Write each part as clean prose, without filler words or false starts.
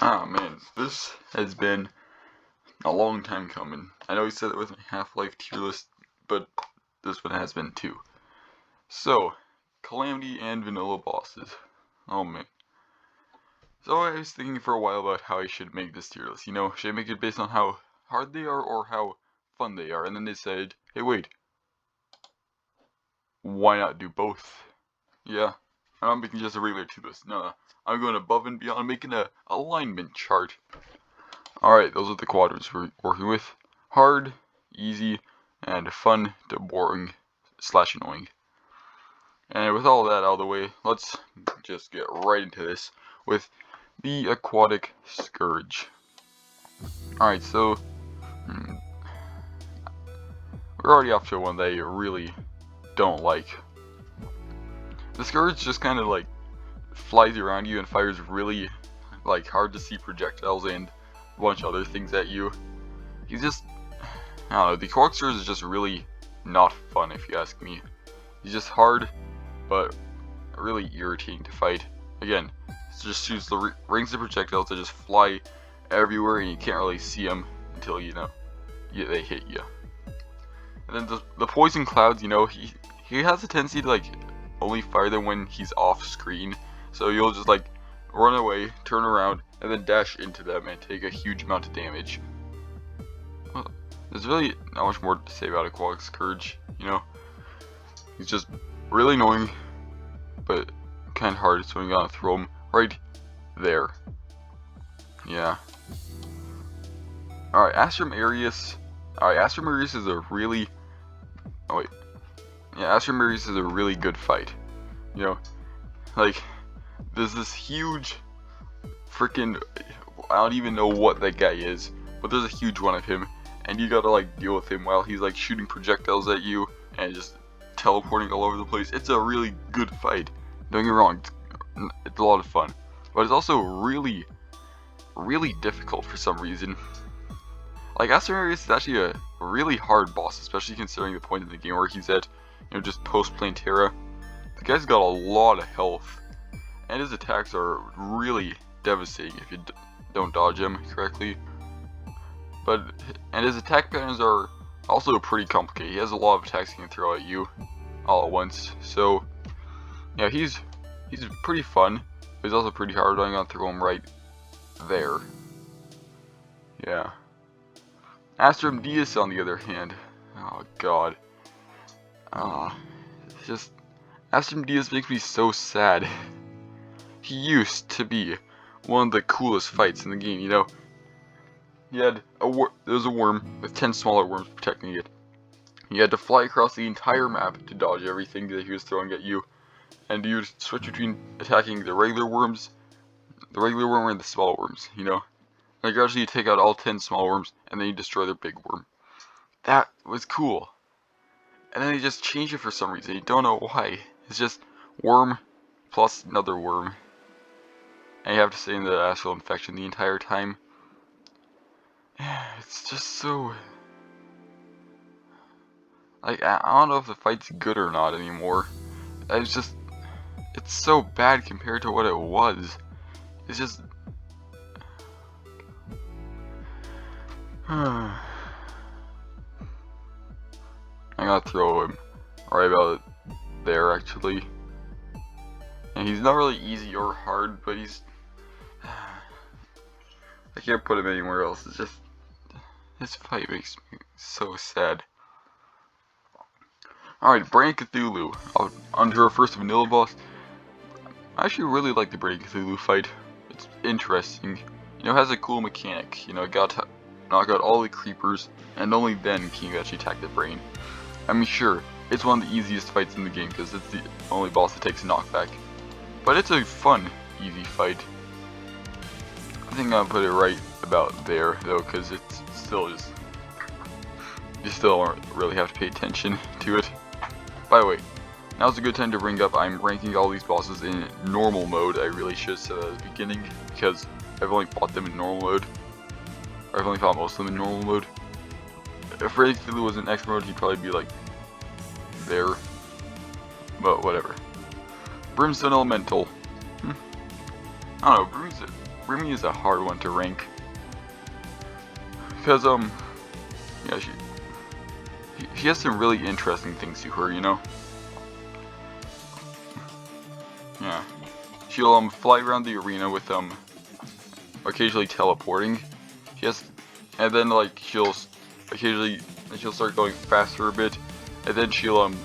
Ah man, this has been a long time coming. I know you said it with my Half-Life tier list, but this one has been too. So, Calamity and Vanilla bosses. Oh man. So I was thinking for a while about how I should make this tier list. Should I make it based on how hard they are or how fun they are? And then they said, hey wait, why not do both? Yeah, I'm not making just a regular tier list. No, I'm going above and beyond, making a alignment chart. Alright, those are the quadrants we're working with. Hard, easy, and fun to boring / annoying. And with all that out of the way, let's just get right into this with the Aquatic Scourge. Alright, so we're already off to one that I really don't like. The Scourge just kind of like flies around you and fires really like hard to see projectiles and a bunch of other things at you. He's just, I don't know, the Aquatic Scourge is just really not fun if you ask me. He's just hard, but really irritating to fight. Again, it just shoots the rings of projectiles that just fly everywhere and you can't really see them until they hit you. And then the poison clouds, he has a tendency to like only fire them when he's off screen. So you'll just like run away, turn around, and then dash into them and take a huge amount of damage. Well, there's really not much more to say about Aquatic Scourge, He's just really annoying, but kind of hard, so I'm gonna throw him right there. Yeah. Alright, Astrum Arius. Alright, Astrum Arius is a really... Oh wait. Yeah, Astrum Arius is a really good fight. Like, there's this huge freaking... I don't even know what that guy is, but there's a huge one of him, and you gotta like deal with him while he's like shooting projectiles at you and just teleporting all over the place. It's a really good fight. Don't get me wrong, it's a lot of fun, but it's also really, really difficult for some reason. Like, Astrum Arius is actually a really hard boss, especially considering the point in the game where he's at, just post-plane Terra. The guy's got a lot of health, and his attacks are really devastating if you don't dodge him correctly. And his attack patterns are also pretty complicated. He has a lot of attacks he can throw at you all at once. So, yeah, he's pretty fun, but he's also pretty hard. I'm gonna throw him right there. Yeah. Astrum Dias, on the other hand, oh god. Astrum Dias makes me so sad. He used to be one of the coolest fights in the game, there was a worm with 10 smaller worms protecting it. You had to fly across the entire map to dodge everything that he was throwing at you, and you would switch between attacking the regular worm and the small worms, And gradually you take out all 10 small worms, and then you destroy their big worm. That was cool. And then they just changed it for some reason. You don't know why. It's just worm plus another worm. And you have to stay in the astral infection the entire time. It's just so... Like, I don't know if the fight's good or not anymore. It's so bad compared to what it was. It's just... I'm gonna throw him right about there, actually. And he's not really easy or hard, but he's... I can't put him anywhere else. It's just... This fight makes me so sad. Alright, Brain Cthulhu. Onto our first vanilla boss. I actually really like the Brain Cthulhu fight. It's interesting. It has a cool mechanic. Got to knock out all the creepers, and only then can you actually attack the brain. I mean, sure, it's one of the easiest fights in the game because it's the only boss that takes a knockback. But it's a fun, easy fight. I think I'll put it right about there, though, because it's still just... You still don't really have to pay attention to it. By the way, now's a good time to bring up I'm ranking all these bosses in normal mode. I really should have said that at the beginning, because I've only fought them in normal mode. Or I've only fought most of them in normal mode. If Brain Cthulhu was in X mode, he'd probably be like... there. But whatever. Brimstone Elemental. I don't know, Remy is a hard one to rank. Because, yeah, she has some really interesting things to her, you know? Yeah. She'll, fly around the arena with, occasionally teleporting. And then, like, she'll start going faster a bit. And then she'll, you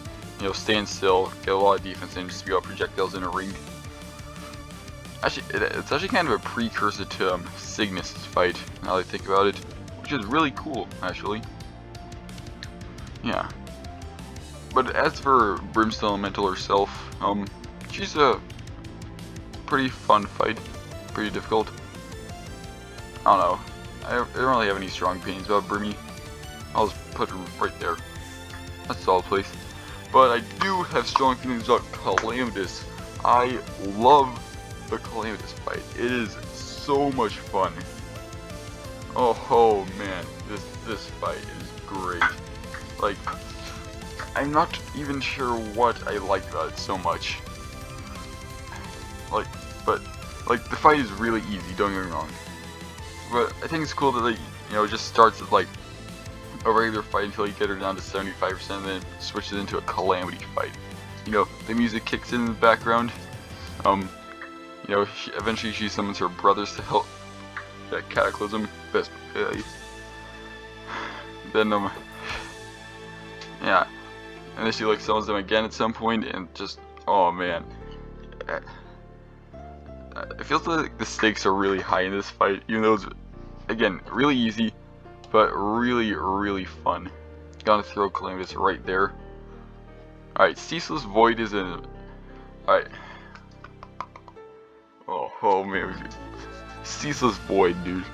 know, stand still, get a lot of defense, and just spew out projectiles in a ring. Actually, it's actually kind of a precursor to, Cygnus' fight, now that I think about it. Which is really cool, actually. Yeah. But as for Brimstone Elemental herself, she's a pretty fun fight. Pretty difficult. I don't know. I don't really have any strong opinions about Brimmy. I'll just put her right there. That's a solid place. But I do have strong feelings about Calamitous. I love the Calamitous fight. It is so much fun. Oh man, this fight is great. Like, I'm not even sure what I like about it so much. Like, the fight is really easy, don't get me wrong. But I think it's cool that, like, you know, it just starts with, like, a regular fight until you get her down to 75% and then switches into a Calamity fight. You know, the music kicks in the background. You know, eventually she summons her brothers to help that Cataclysm. Best, then, yeah. And then she, like, summons them again at some point, and just, oh man. It feels like the stakes are really high in this fight, even though it's, again, really easy, but really, really fun. Gotta throw Calamitous right there. Alright, Ceaseless Void is in. Alright. Oh man. Ceaseless Void, dude.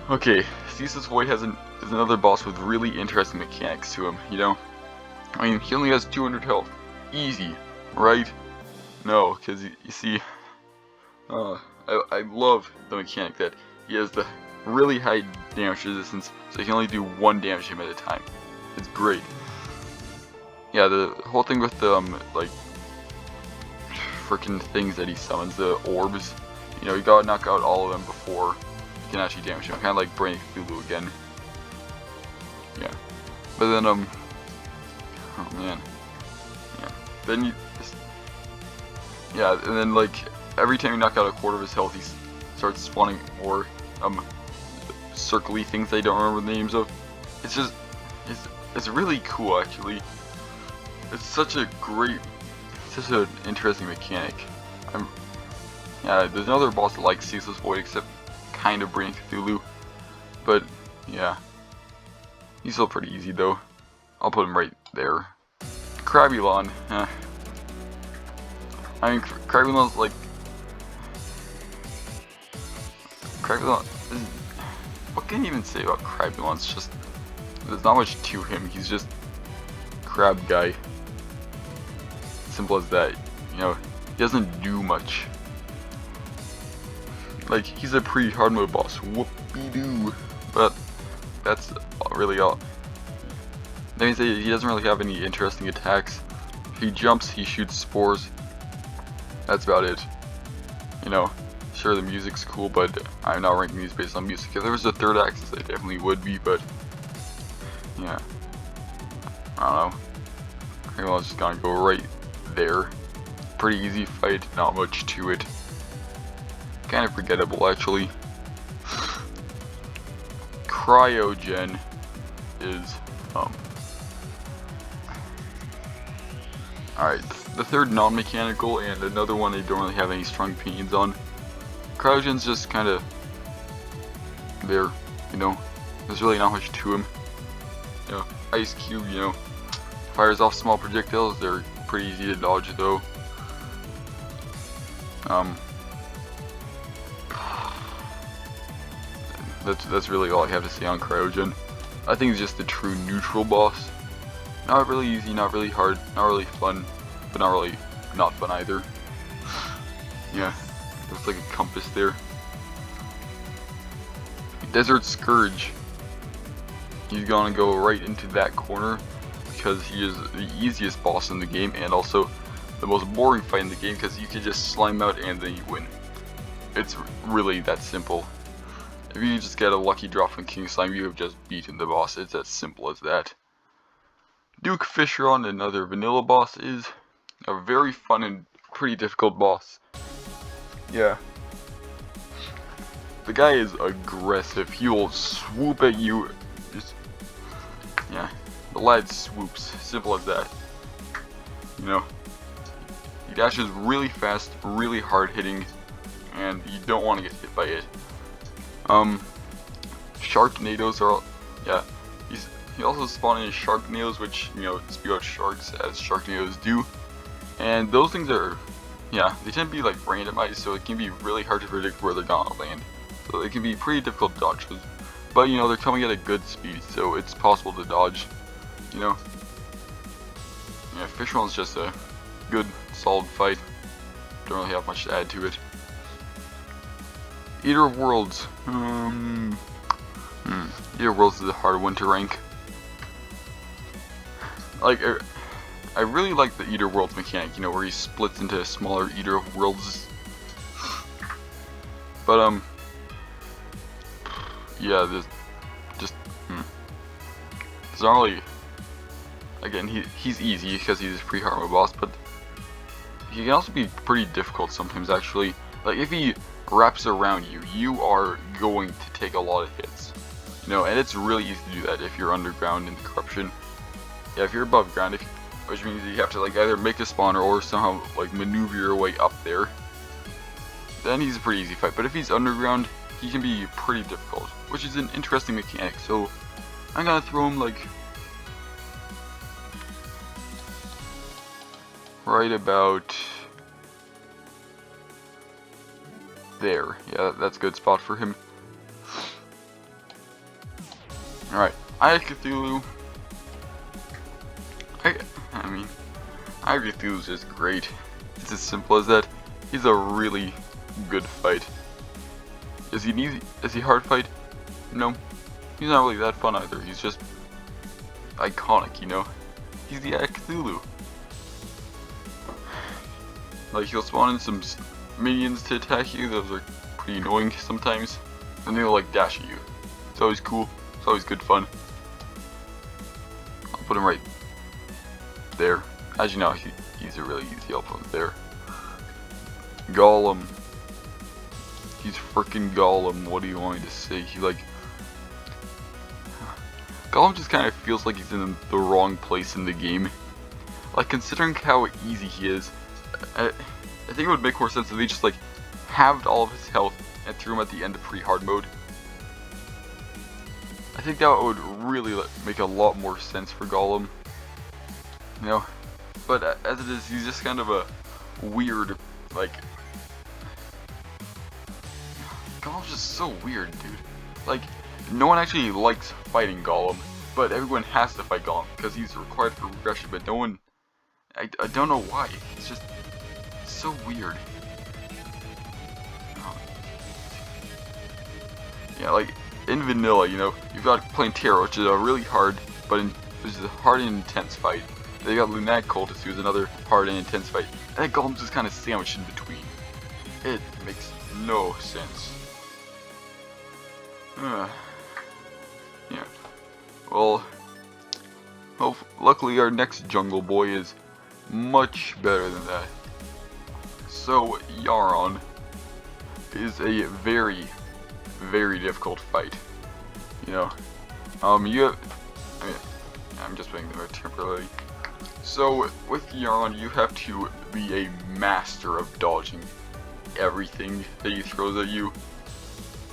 Okay, Ceaseless Void is another boss with really interesting mechanics to him, you know? I mean, he only has 200 health. Easy, right? No, because you see, I love the mechanic that he has the really high damage resistance, so he can only do 1 damage to him at a time. It's great. Yeah, the whole thing with the, like, freaking things that he summons, the orbs, you know, you gotta knock out all of them before you can actually damage him. Kind of like Brain Cthulhu again. Yeah. But then, oh man. Yeah. Then you just, yeah, and then, like, every time you knock out a quarter of his health, he starts spawning more, circly things I don't remember the names of. It's just, it's really cool, actually. It's such an interesting mechanic. Yeah, there's another boss like Ceaseless Void, except kind of Brain Cthulhu. But, yeah. He's still pretty easy, though. I'll put him right there. Crabulon, I mean, Crabulon's like... Crabulon... What can you even say about Crabulon? It's just... There's not much to him. He's just... Crab guy. Simple as that. You know, he doesn't do much. Like, he's a pretty hard mode boss. Whoopie-doo. But that's really all. That means that he doesn't really have any interesting attacks. If he jumps, he shoots spores. That's about it. You know, sure, the music's cool, but I'm not ranking these based on music. If there was a third axis, it definitely would be, but yeah. I don't know. Crabulon's just gonna go right there. Pretty easy fight, not much to it. Kind of forgettable, actually. Cryogen is, alright, the third non-mechanical, and another one I don't really have any strong opinions on. Cryogen's just kind of there, you know. There's really not much to him. You know, Ice Cube, you know, fires off small projectiles. They're pretty easy to dodge, though. That's really all I have to say on Cryogen. I think it's just the true neutral boss. Not really easy, not really hard, not really fun, but not really not fun either. Yeah, looks like a compass there. Desert Scourge. He's gonna go right into that corner because he is the easiest boss in the game and also the most boring fight in the game because you can just slime out and then you win. it's really that simple. If you just get a lucky drop from King Slime, you have just beaten the boss. It's as simple as that. Duke Fishron, another vanilla boss, is a very fun and pretty difficult boss. Yeah. The guy is aggressive. He will swoop at you. Just, yeah. The lad swoops. Simple as that. You know. He dashes really fast, really hard hitting, and you don't want to get hit by it. Sharknadoes are, yeah. He also spawned in Sharknadoes, which, you know, spew out sharks as Sharknadoes do. And those things are, yeah, they tend to be like randomized, so it can be really hard to predict where they're gonna land. So it can be pretty difficult to dodge. But, you know, they're coming at a good speed, so it's possible to dodge, you know. Yeah, Fishron's just a good, solid fight. Don't really have much to add to it. Eater of Worlds. Eater of Worlds is a hard one to rank. Like, I really like the Eater of Worlds mechanic, you know, where he splits into smaller Eater of Worlds. But, yeah, there's just, there's not really, again, he's easy because he's a pretty hard mode boss, but he can also be pretty difficult sometimes, actually. Like, if he wraps around you, you are going to take a lot of hits. You know, and it's really easy to do that if you're underground in the corruption. Yeah, if you're above ground, which means you have to like either make a spawner or somehow like maneuver your way up there, then he's a pretty easy fight. But if he's underground, he can be pretty difficult, which is an interesting mechanic. So I'm gonna throw him like right about there. Yeah, that's a good spot for him. Alright, Eye of Cthulhu. I mean, Eye of Cthulhu is just great. It's as simple as that. He's a really good fight. Is he easy? Is he hard fight? No. He's not really that fun either. He's just iconic, you know? He's the Eye of Cthulhu. Like, he'll spawn in some minions to attack you. Those are pretty annoying sometimes. And they'll like dash at you. It's always cool. It's always good fun. I'll put him right there. As you know, he's a really easy. I'll put him there. Golem. He's freaking Golem. What do you want me to say? He like... Golem just kind of feels like he's in the wrong place in the game. Like, considering how easy he is, I think it would make more sense if they just like halved all of his health and threw him at the end of pre-hard mode. I think that would really make a lot more sense for Golem. You know, but as it is, he's just kind of a weird, like, Golem's just so weird, dude. Like, no one actually likes fighting Golem, but everyone has to fight Golem because he's required for progression, but no one, I don't know why. It's just so weird. Yeah, like, in vanilla, you know, you've got playing Terror, which is a really hard, which is a hard and intense fight. Then you got Lunatic Cultist, who's another hard and intense fight. And that Golem's just kind of sandwiched in between. It makes no sense. Yeah. Well, luckily our next Jungle Boy is much better than that. So, Yaron is a very, very difficult fight. You know, I'm just putting them there temporarily. So, with Yaron, you have to be a master of dodging everything that he throws at you.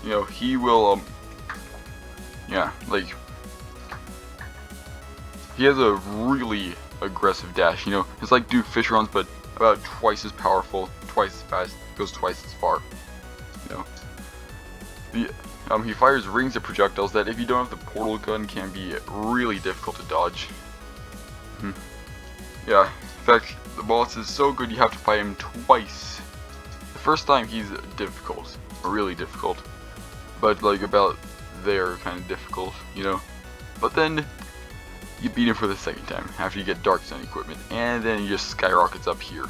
You know, he will, yeah, like, he has a really aggressive dash, you know. It's like Duke Fishron's, but about twice as powerful, twice as fast, goes twice as far. You know, he fires rings of projectiles that, if you don't have the portal gun, can be really difficult to dodge. Yeah, in fact, the boss is so good you have to fight him twice. The first time he's difficult, really difficult, but like about there kind of difficult, you know. But then you beat him for the second time after you get Dark Sun equipment, and then he just skyrockets up here.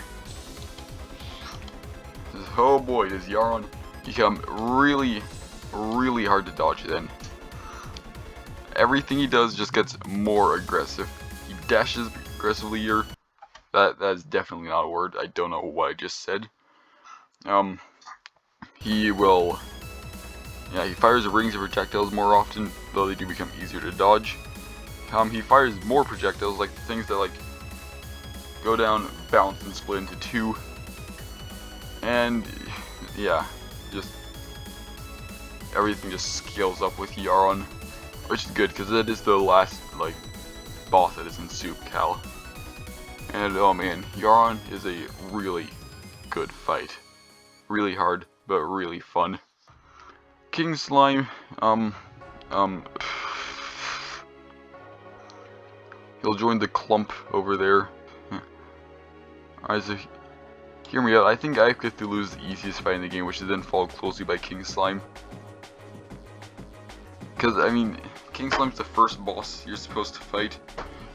Oh boy, does Yaron become really, really hard to dodge then. Everything he does just gets more aggressive. He dashes aggressively here. That is definitely not a word. I don't know what I just said. He will, yeah, he fires rings of projectiles more often, though they do become easier to dodge. He fires more projectiles, like things that like go down, bounce, and split into two. And yeah, just everything just scales up with Yaron, which is good because that is the last like boss that is in Soup Cal. And oh man, Yaron is a really good fight. Really hard, but really fun. King Slime, he'll join the clump over there. Alright, so hear me out. I think I have to lose the easiest fight in the game, which is then followed closely by King Slime. Because, I mean, King Slime's the first boss you're supposed to fight.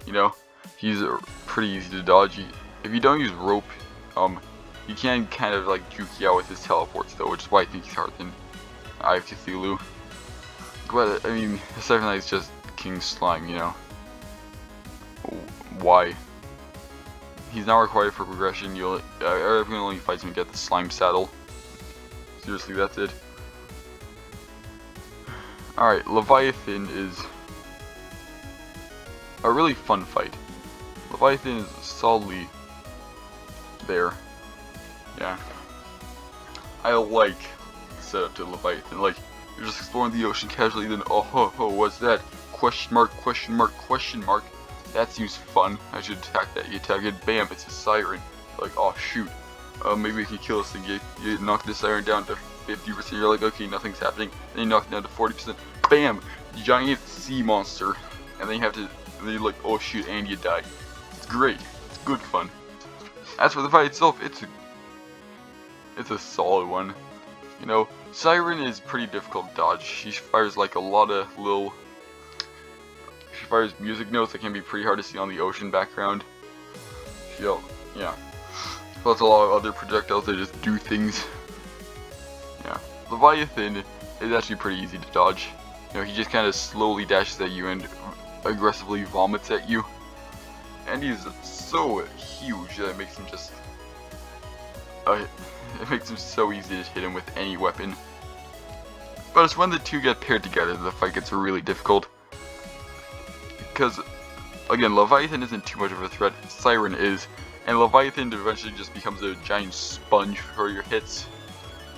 You know, he's pretty easy to dodge. If you don't use rope, he can kind of like juke you out with his teleports though, which is why I think he's harder than Eye of Cthulhu. But, I mean, aside from that, it's just King Slime, you know. Why? He's not required for progression. Everyone only fights him to get the slime saddle. Seriously, that's it. Alright, Leviathan is a really fun fight. Leviathan is solidly there. Yeah. I like the setup to Leviathan. Like, you're just exploring the ocean casually, then what's that? Question mark, question mark, question mark. That seems fun. I should attack that. You attack it, bam, it's a siren. Like, oh shoot. Maybe we can kill this thing. You knock the siren down to 50%. You're like, okay, nothing's happening. Then you knock it down to 40%. Bam! Giant sea monster. And then you have to, and then you're like, oh shoot, and you die. It's great. It's good fun. As for the fight itself, it's a solid one. You know, Siren is pretty difficult to dodge. She fires like a lot of little... She fires music notes that can be pretty hard to see on the ocean background. Yeah. Plus a lot of other projectiles that just do things. Yeah. Leviathan is actually pretty easy to dodge. You know, he just kind of slowly dashes at you and aggressively vomits at you. And he's so huge that it makes him just... it makes him so easy to hit him with any weapon. But it's when the two get paired together that the fight gets really difficult. Because, again, Leviathan isn't too much of a threat, Siren is. And Leviathan eventually just becomes a giant sponge for your hits.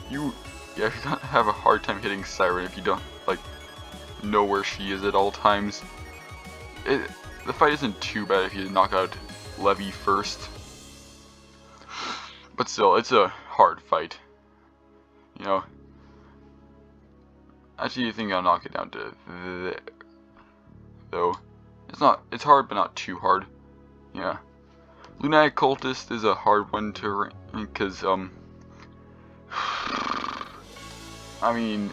You're gonna have a hard time hitting Siren if you don't, like, know where she is at all times. The fight isn't too bad if you knock out Levy first. But still, it's a hard fight. You know. Actually, I think I'll knock it down to there. Though. It's hard, but not too hard. Yeah. Lunatic Cultist is a hard one to rank, because, I mean,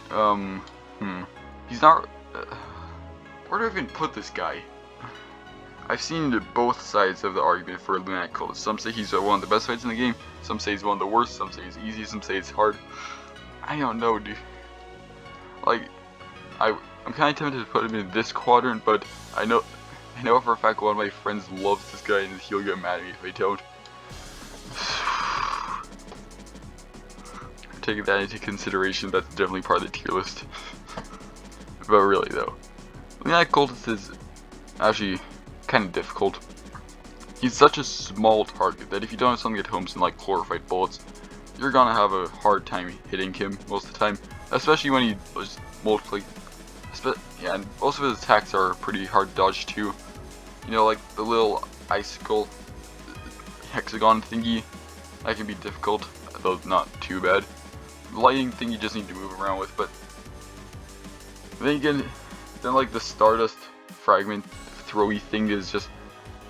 he's not, where do I even put this guy? I've seen both sides of the argument for Lunatic Cultist. Some say he's one of the best fights in the game, some say he's one of the worst, some say he's easy, some say it's hard. I don't know, dude. Like, I'm kind of tempted to put him in this quadrant, but I know for a fact one of my friends loves this guy and he'll get mad at me if I don't. Taking that into consideration, that's definitely part of the tier list. But really though, Lunatic Cultist is actually kind of difficult. He's such a small target that if you don't have something at home, some like chlorophyte bullets, you're gonna have a hard time hitting him most of the time. Especially when he just multiply. Yeah, and most of his attacks are pretty hard to dodge too. You know, like the little icicle hexagon thingy, that can be difficult, though not too bad. The lightning thing you just need to move around with, but then again, like the stardust fragment throwy thing is just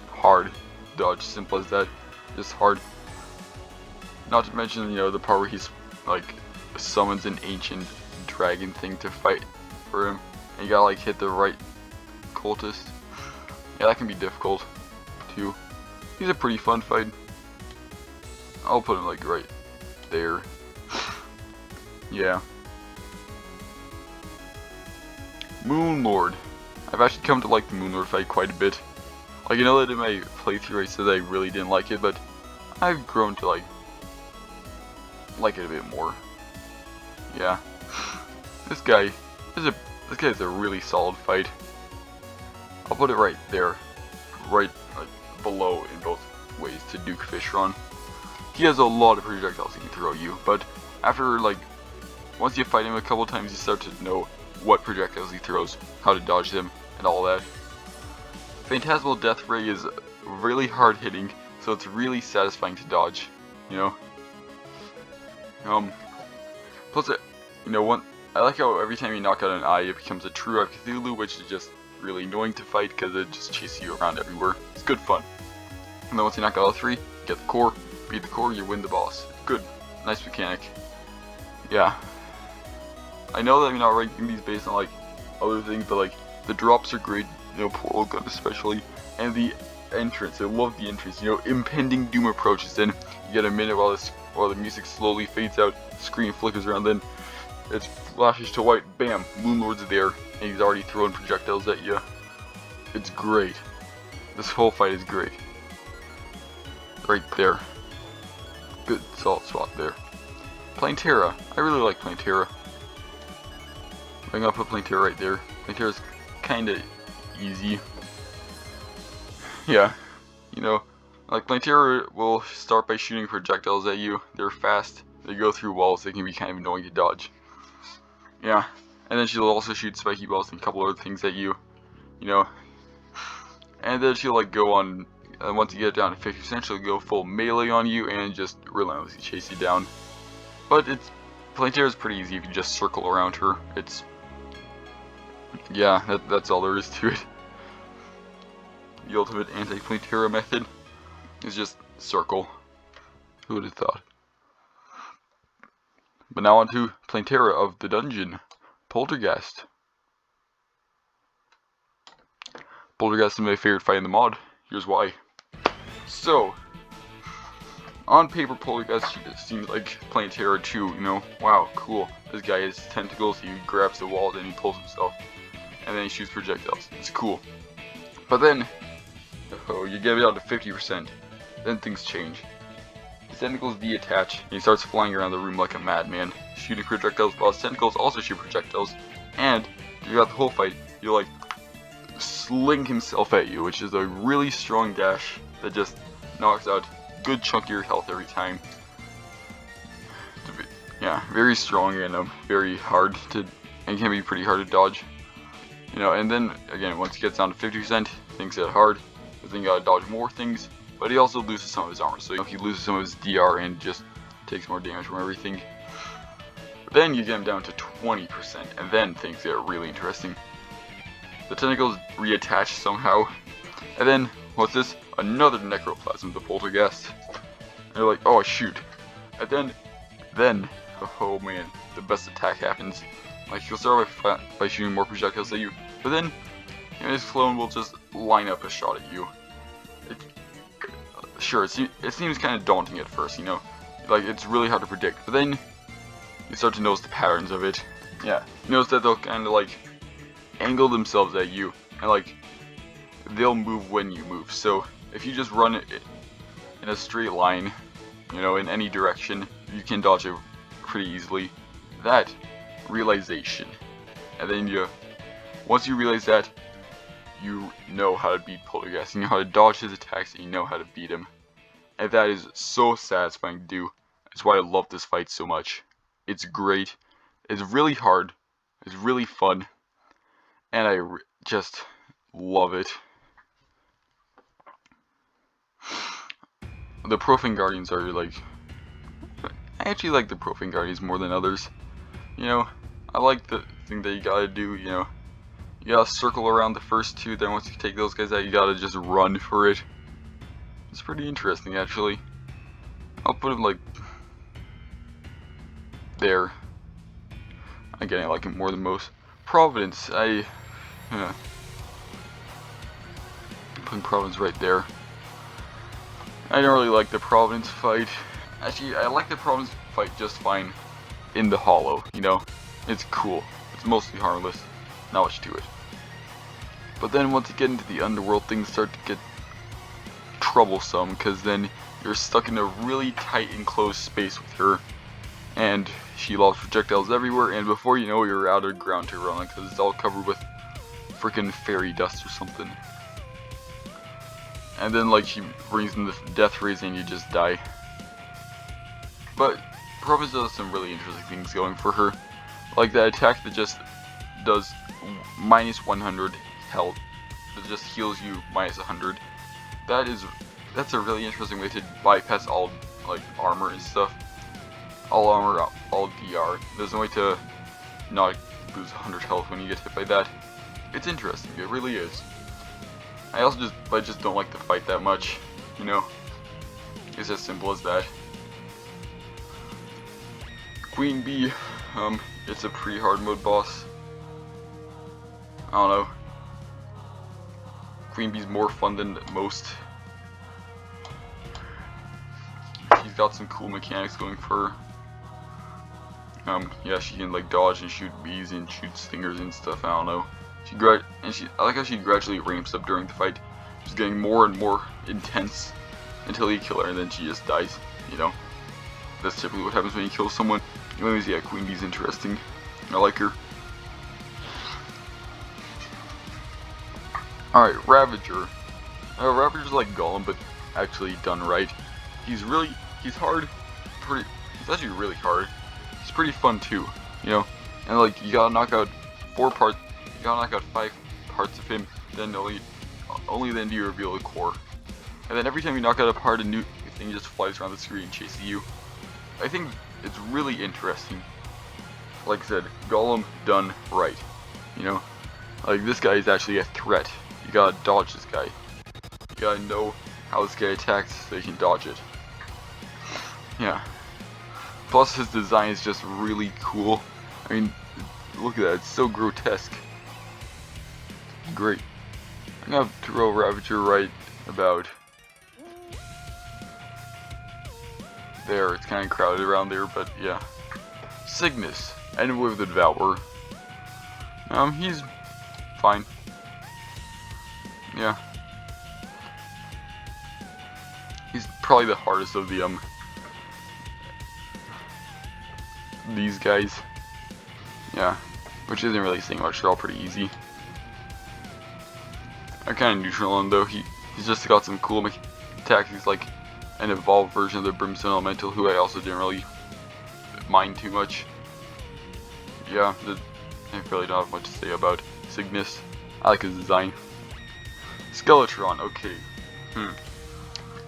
hard to dodge, simple as that, just hard. Not to mention, you know, the part where he's like summons an ancient dragon thing to fight for him, and you gotta like hit the right cultist. Yeah, that can be difficult too. He's a pretty fun fight. I'll put him like right there. Yeah. Moon Lord. I've actually come to like the Moon Lord fight quite a bit. Like, I know that in my playthrough I said I really didn't like it, but I've grown to like it a bit more. Yeah. This guy is a really solid fight. I'll put it right there. Right like below in both ways to Duke Fishron. He has a lot of projectiles he can throw you, but after like once you fight him a couple times you start to know what projectiles he throws, how to dodge them, and all that. Phantasmal Death Ray is really hard hitting, so it's really satisfying to dodge, you know. Plus, I like how every time you knock out an eye, it becomes a true Eye of Cthulhu, which is just really annoying to fight because it just chases you around everywhere. It's good fun. And then once you knock out all three, you get the core, beat the core, you win the boss. Good, nice mechanic. Yeah. I know that I'm not ranking these based on like other things, but like the drops are great, Portal Gun especially, and the entrance. I love the entrance. Impending doom approaches. Then you get a minute while the music slowly fades out, screen flickers around, then it flashes to white. Bam, Moon Lord's there, and he's already throwing projectiles at you. It's great. This whole fight is great. Right there. Good solid spot there. Playing Terra. I really like playing Terra. I'm gonna put Playing Terra right there. Playing Terra's kinda easy. Yeah, like Playing Terra will start by shooting projectiles at you. They're fast, they go through walls, they can be kind of annoying to dodge. Yeah, and then she'll also shoot spiky balls and a couple other things at you, and then she'll like go on, once you get down to 50%, she'll go full melee on you and just relentlessly chase you down. But Playing Terra is pretty easy if you just circle around her. Yeah, that's all there is to it. The ultimate anti-Playing Terra method is just circle. Who would have thought? But now on to Playing Terra of the dungeon. Poltergeist. Poltergeist is my favorite fight in the mod. Here's why. So, on paper, Poltergeist seems like Playing Terra 2, wow, cool. This guy has tentacles, he grabs the wall, then he pulls himself, and then he shoots projectiles. It's cool. But then, you get it out to 50%, then things change. His tentacles detach, and he starts flying around the room like a madman, shooting projectiles, while his tentacles also shoot projectiles, and throughout the whole fight, he'll like sling himself at you, which is a really strong dash that just knocks out a good chunk of your health every time. Yeah, very strong and very hard to, and can be pretty hard to dodge. And then again, once he gets down to 50%, things get hard, but then you gotta dodge more things. But he also loses some of his armor, so he loses some of his DR and just takes more damage from everything. But then you get him down to 20%, and then things get really interesting. The tentacles reattach somehow, and then, what's this? Another necroplasm, the Poltergeist. And you're like, oh shoot. And then, oh man, the best attack happens. Like, he'll start by shooting more projectiles at you, but then his clone will just line up a shot at you. Sure, it seems kind of daunting at first, like it's really hard to predict, but then you start to notice the patterns of it. Yeah, you notice that they'll kind of like angle themselves at you, and like they'll move when you move. So if you just run it in a straight line, in any direction, you can dodge it pretty easily. That realization, and then once you realize that, you know how to beat Poltergeist, you know how to dodge his attacks, and you know how to beat him. And that is so satisfying to do. That's why I love this fight so much. It's great. It's really hard. It's really fun. And I just love it. The Profan Guardians are like... I actually like the Profan Guardians more than others. I like the thing that you gotta do, you gotta circle around the first two, then once you take those guys out, you gotta just run for it. It's pretty interesting, actually. I'll put him like there. Again, I like him more than most. Providence, putting Providence right there. I don't really like the Providence fight. Actually, I like the Providence fight just fine. in the hollow, you know? It's cool. It's mostly harmless. Not much to it. But then once you get into the underworld, things start to get troublesome, because then you're stuck in a really tight enclosed space with her, and she lost projectiles everywhere, and before you know it, you're out of ground to run on, because it's all covered with freaking fairy dust or something. And then like she brings in the death rays and you just die. But Profan does some really interesting things going for her, like that attack that just does minus 100 health, that just heals you minus 100. That's a really interesting way to bypass all like armor and stuff. All armor, all DR. There's no way to not lose 100 health when you get hit by that. It's interesting, it really is. I just don't like to fight that much, you know. It's as simple as that. Queen Bee, it's a pretty hard mode boss. I don't know. Queen Bee's more fun than most. She's got some cool mechanics going for her. Yeah, she can like dodge and shoot bees and shoot stingers and stuff. I don't know. I like how she gradually ramps up during the fight. She's getting more and more intense until you kill her, and then she just dies. You know, that's typically what happens when you kill someone. Anyways, yeah, Queen Bee's interesting. I like her. All right, Ravager. Ravager's like Golem, but actually done right. He's hard. He's actually really hard. He's pretty fun too, you know. And like you gotta knock out 4 parts. You gotta knock out 5 parts of him. Then only then do you reveal the core. And then every time you knock out a part, a new thing just flies around the screen chasing you. I think it's really interesting. Like I said, Golem done right. You know, like this guy is actually a threat. You gotta dodge this guy. You gotta know how this guy attacks so you can dodge it. Yeah. Plus his design is just really cool. I mean, look at that, it's so grotesque. Great. I'm gonna throw Ravager right about there. It's kinda crowded around there, but yeah. Cygnus, and with the Devourer. He's fine. Yeah. He's probably the hardest of the these guys. Yeah. Which isn't really saying much, they're all pretty easy. I'm kinda neutral on him though. He's just got some cool attacks. He's like an evolved version of the Brimstone Elemental, who I also didn't really mind too much. Yeah, I really don't have much to say about Cygnus. I like his design. Skeletron, okay.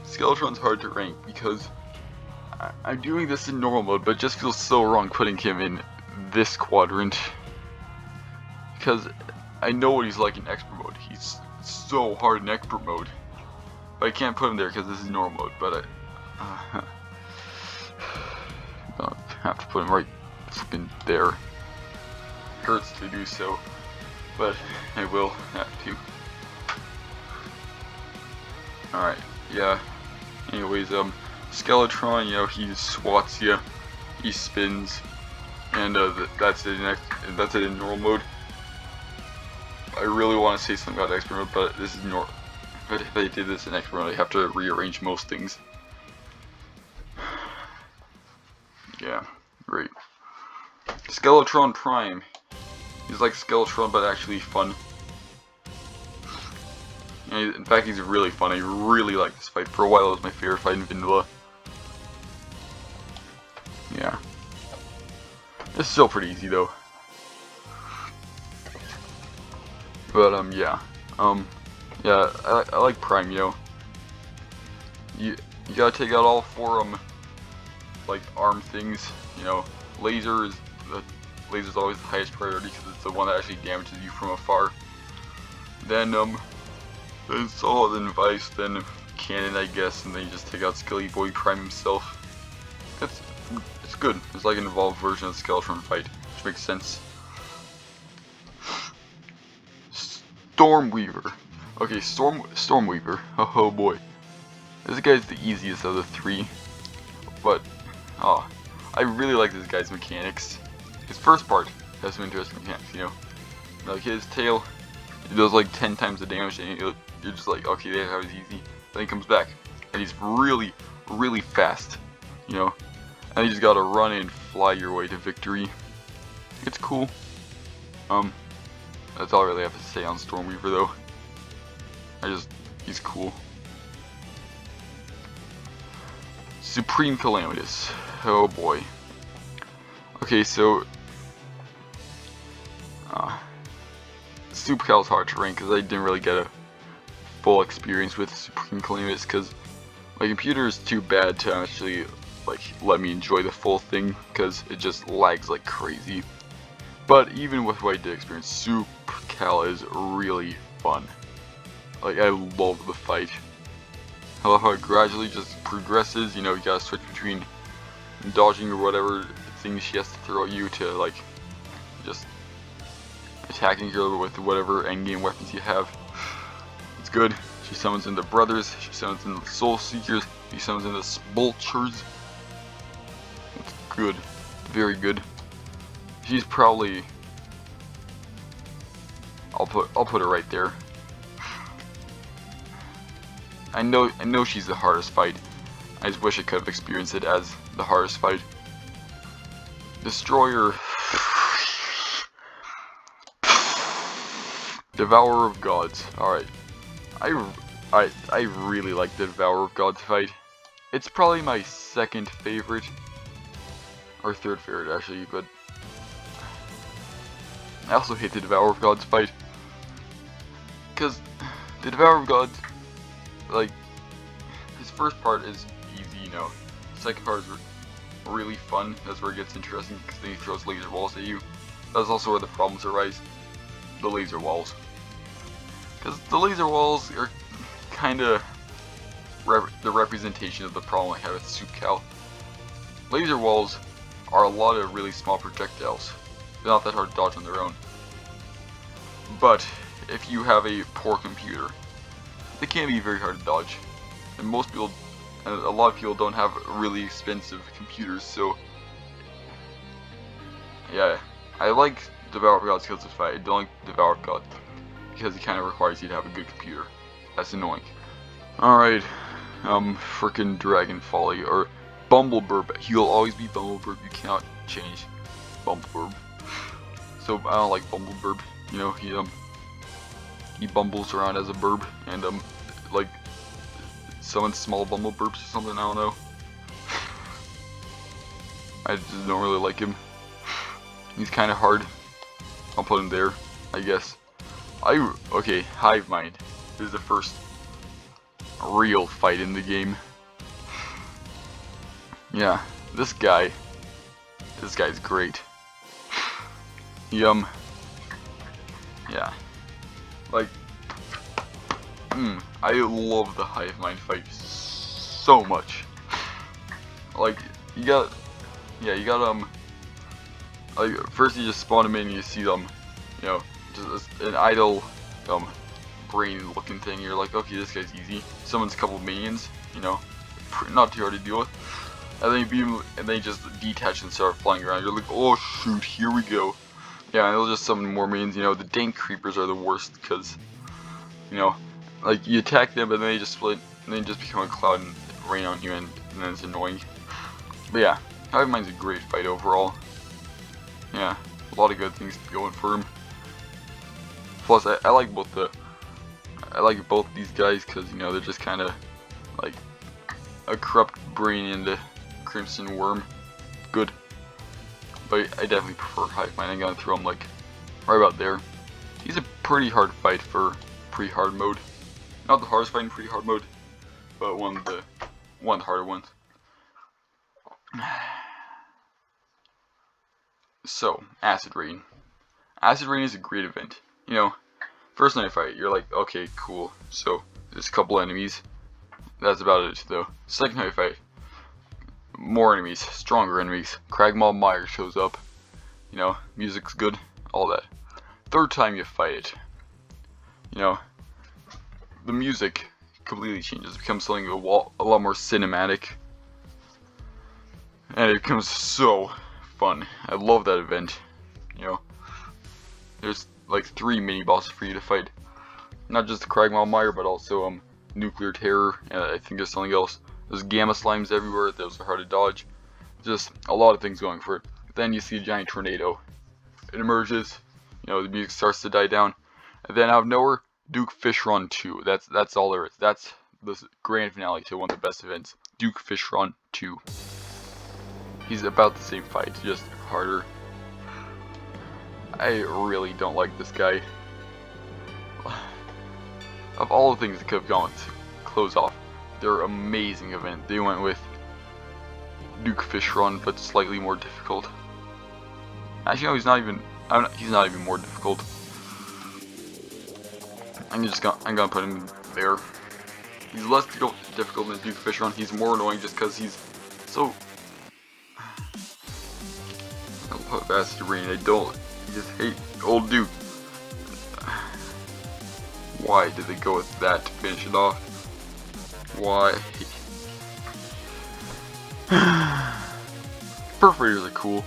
Skeletron's hard to rank because I'm doing this in normal mode, but it just feels so wrong putting him in this quadrant. Because I know what he's like in expert mode. He's so hard in expert mode. But I can't put him there because this is normal mode, but I have to put him right fucking there. Hurts to do so, but I will have to. Alright, yeah. Anyways, Skeletron, you know, he swats you, he spins, and that's it in normal mode. I really want to say something about expert mode, but this is normal. But if I did this in expert mode, I have to rearrange most things. Yeah, great. Skeletron Prime. He's like Skeletron, but actually fun. And in fact, he's really fun. I really like this fight. For a while, it was my favorite fight in Vanilla. Yeah. It's still pretty easy, though. But, yeah. Yeah, I like Prime, you know. You gotta take out all 4, like, arm things, you know. Laser's always the highest priority because it's the one that actually damages you from afar. Then Solid and Vice, then Cannon, I guess, and then you just take out Skelly Boy Prime himself. It's good. It's like an evolved version of the Skeletron fight, which makes sense. Stormweaver. Okay, Stormweaver. Oh boy. This guy's the easiest of the 3. But, I really like this guy's mechanics. His first part has some interesting mechanics, you know. Like his tail, it does like 10 times the damage, and you're just like, okay, that was easy. Then he comes back, and he's really, really fast, you know. And you just gotta run and fly your way to victory. It's cool. That's all I really have to say on Stormweaver though. He's cool. Supreme Calamitous. Oh boy. Okay, so Super Cal's hard to rank because I didn't really get a full experience with Supreme Calamitous because my computer is too bad to actually like let me enjoy the full thing because it just lags like crazy. But even with what I did experience, Super Cal is really fun. Like, I love the fight. I love how it gradually just progresses. You know, you gotta switch between dodging or whatever things she has to throw at you to like just attacking her with whatever endgame weapons you have. It's good. She summons in the brothers. She summons in the soul seekers. She summons in the spulchers. It's good. Very good. She's probably, I'll put her right there. I know she's the hardest fight. I just wish I could have experienced it as the hardest fight. Destroyer. Devourer of Gods. Alright. I really like the Devourer of Gods fight. It's probably my second favorite. Or third favorite actually, but I also hate the Devourer of Gods fight. Because the Devourer of Gods, like, his first part is easy, you know. The second part is really fun. That's where it gets interesting because then he throws laser walls at you. That's also where the problems arise. The laser walls. Because the laser walls are kind of the representation of the problem I have with Super Cal. Laser walls are a lot of really small projectiles. They're not that hard to dodge on their own. But if you have a poor computer, they can be very hard to dodge. And most people, and a lot of people don't have really expensive computers, so yeah, I like Devourer of Gods because of the fight. I don't like Devourer of Gods because it kind of requires you to have a good computer. That's annoying. Alright, frickin' Dragon Folly, or Bumbleburb. He'll always be Bumbleburb, you cannot change Bumbleburb. So I don't like Bumbleburb, you know, he bumbles around as a burb, and like, summons small Bumbleburbs or something, I don't know. I just don't really like him. He's kinda hard. I'll put him there, I guess. Okay, Hive Mind is the first real fight in the game. Yeah, this guy's great. Yeah, like, I love the Hive Mind fight so much. Like, you got like, first you just spawn him in and you see them, you know, just an idle, brain looking thing. You're like, okay, this guy's easy. Summons a couple of minions, you know, not too hard to deal with. And then you beat him, and they just detach and start flying around. You're like, oh shoot, here we go. Yeah, and they'll just summon more minions. You know, the dank creepers are the worst because, you know, like, you attack them, but then they just split, and then just become a cloud and rain on you, and then it's annoying. But yeah, Hive Mind's a great fight overall. Yeah, a lot of good things going for him. Plus, I like both these guys because, you know, they're just kind of like a corrupt brain into Crimson Worm. Good. But I definitely prefer Hive Mind. I'm gonna throw him like right about there. He's a pretty hard fight for pre-hard mode. Not the hardest fight in pre-hard mode, but one of the harder ones. So, Acid Rain. Acid Rain is a great event. You know, first night fight, you're like, okay, cool. So, there's a couple enemies. That's about it, though. Second night fight, more enemies, stronger enemies. Cragmaw Meyer shows up. You know, music's good, all that. Third time you fight it, you know, the music completely changes. It becomes something a lot more cinematic. and it becomes so fun. I love that event. You know, there's like 3 mini bosses for you to fight. Not just the Cragmaw but also Nuclear Terror, and I think there's something else. There's Gamma Slimes everywhere, those are hard to dodge. Just a lot of things going for it. Then you see a giant tornado. It emerges, you know, the music starts to die down, and then out of nowhere, Duke Fishron 2. That's all there is. That's the grand finale to one of the best events. Duke Fishron 2. He's about the same fight, just harder. I really don't like this guy. Of all the things that could have gone to close off their amazing event, they went with Duke Fishron, but slightly more difficult. Actually, no, he's not even more difficult. I'm gonna put him there. He's less difficult than Duke Fishron. He's more annoying just because he's so. I'll put Bastard Rain. I just hate old Duke. Why did they go with that to finish it off? Why? Perforators are cool.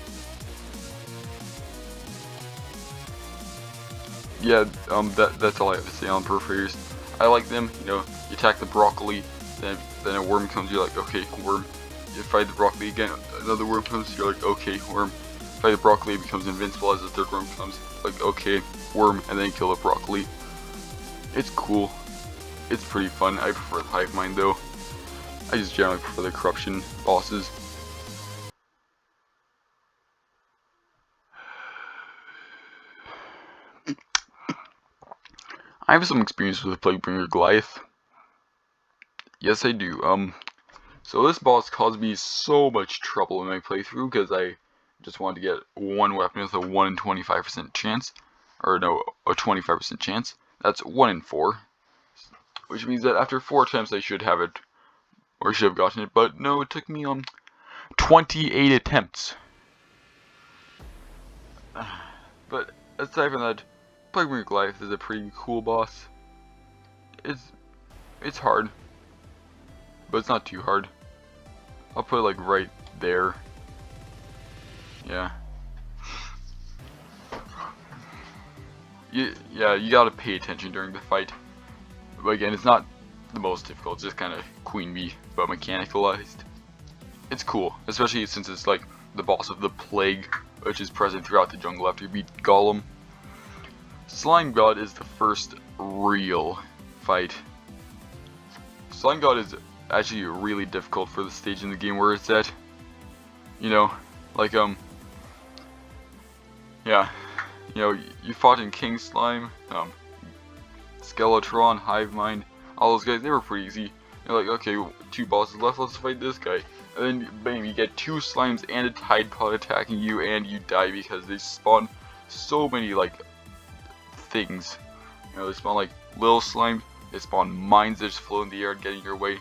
Yeah, that's all I have to say on perforators. I like them. You know, you attack the broccoli, then a worm comes. You're like, okay, worm. You fight the broccoli again. Another worm comes. You're like, okay, worm. Fight the broccoli, it becomes invincible as the third worm comes. Like, okay, worm, and then kill the broccoli. It's cool. It's pretty fun. I prefer the Hive Mind though. I just generally prefer the corruption bosses. I have some experience with the Plaguebringer Goliath. Yes, I do. So this boss caused me so much trouble in my playthrough because I just wanted to get one weapon with a 1 in 25% chance. Or no, a 25% chance. That's 1 in 4. Which means that after 4 attempts I should have it. Or should have gotten it. But no, it took me 28 attempts. But aside from that, Plaguebringer Goliath is a pretty cool boss. It's hard. But it's not too hard. I'll put it like right there. Yeah. Yeah, you gotta pay attention during the fight. But again, it's not the most difficult, it's just kind of Queen Bee, but mechanicalized. It's cool, especially since it's like the boss of the Plague, which is present throughout the jungle after you beat Golem. Slime God is the first real fight. Slime God is actually really difficult for the stage in the game where it's at. You know, like yeah, you know, you fought in King Slime, Skeletron, Hive Mind, all those guys, they were pretty easy. You're like, okay, 2 bosses left, let's fight this guy. And then, bam, you get 2 slimes and a Tide Pod attacking you, and you die because they spawn so many, like, things. You know, they spawn, like, little slime, they spawn mines that just float in the air and get in your way.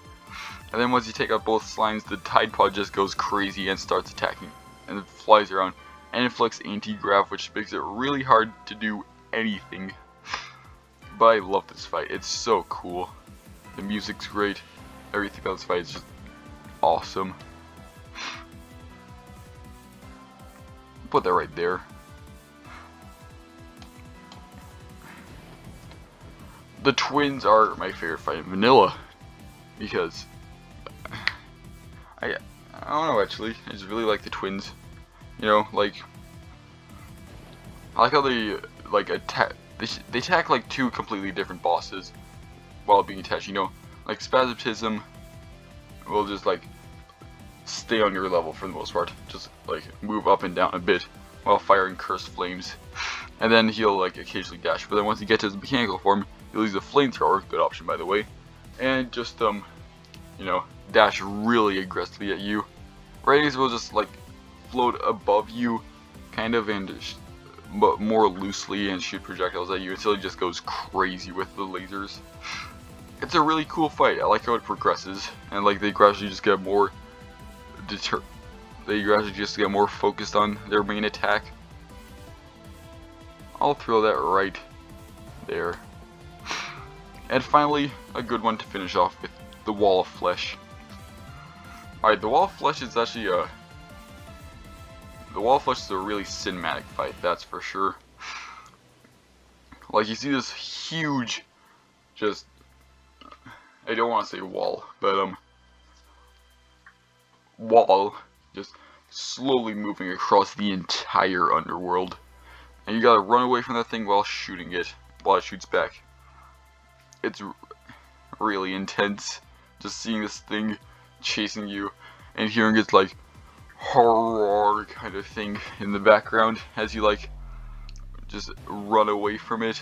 And then once you take out both slimes, the Tide Pod just goes crazy and starts attacking. And it flies around. And inflicts anti-grav, which makes it really hard to do anything. But I love this fight. It's so cool. The music's great. Everything about this fight is just awesome. Put that right there. The twins are my favorite fight in vanilla. Because I don't know actually. I just really like the twins. You know, like, I like how they like attack. They attack like 2 completely different bosses while being attached. You know, like Spasmatism will just like stay on your level for the most part, just like move up and down a bit while firing cursed flames, and then he'll like occasionally dash. But then once you get to his mechanical form, he'll use a flamethrower, good option by the way, and just you know, dash really aggressively at you. Rays will just like float above you, kind of, and but more loosely, and shoot projectiles at you until it just goes crazy with the lasers. It's a really cool fight. I like how it progresses, and like they gradually just get more focused on their main attack. I'll throw that right there. And finally, a good one to finish off with, the Wall of Flesh. Alright, the Wall of Flesh is actually the wall flush is a really cinematic fight, that's for sure. Like, you see this huge, just, I don't want to say wall, but wall just slowly moving across the entire underworld, and you gotta run away from that thing while shooting it, while it shoots back. It's really intense, just seeing this thing chasing you, and hearing its like horror kind of thing in the background as you like just run away from it.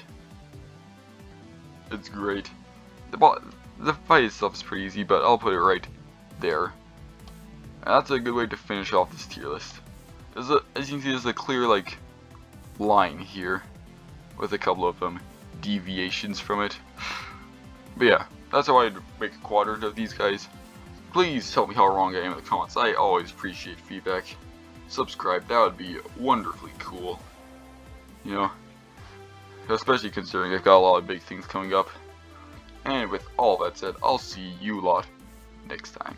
It's great. The fight itself is pretty easy, but I'll put it right there. And that's a good way to finish off this tier list. As you can see, there's a clear like line here with a couple of deviations from it. But yeah, that's how I'd make a quadrant of these guys. Please tell me how wrong I am in the comments. I always appreciate feedback. Subscribe, that would be wonderfully cool. You know, especially considering I've got a lot of big things coming up. And with all that said, I'll see you lot next time.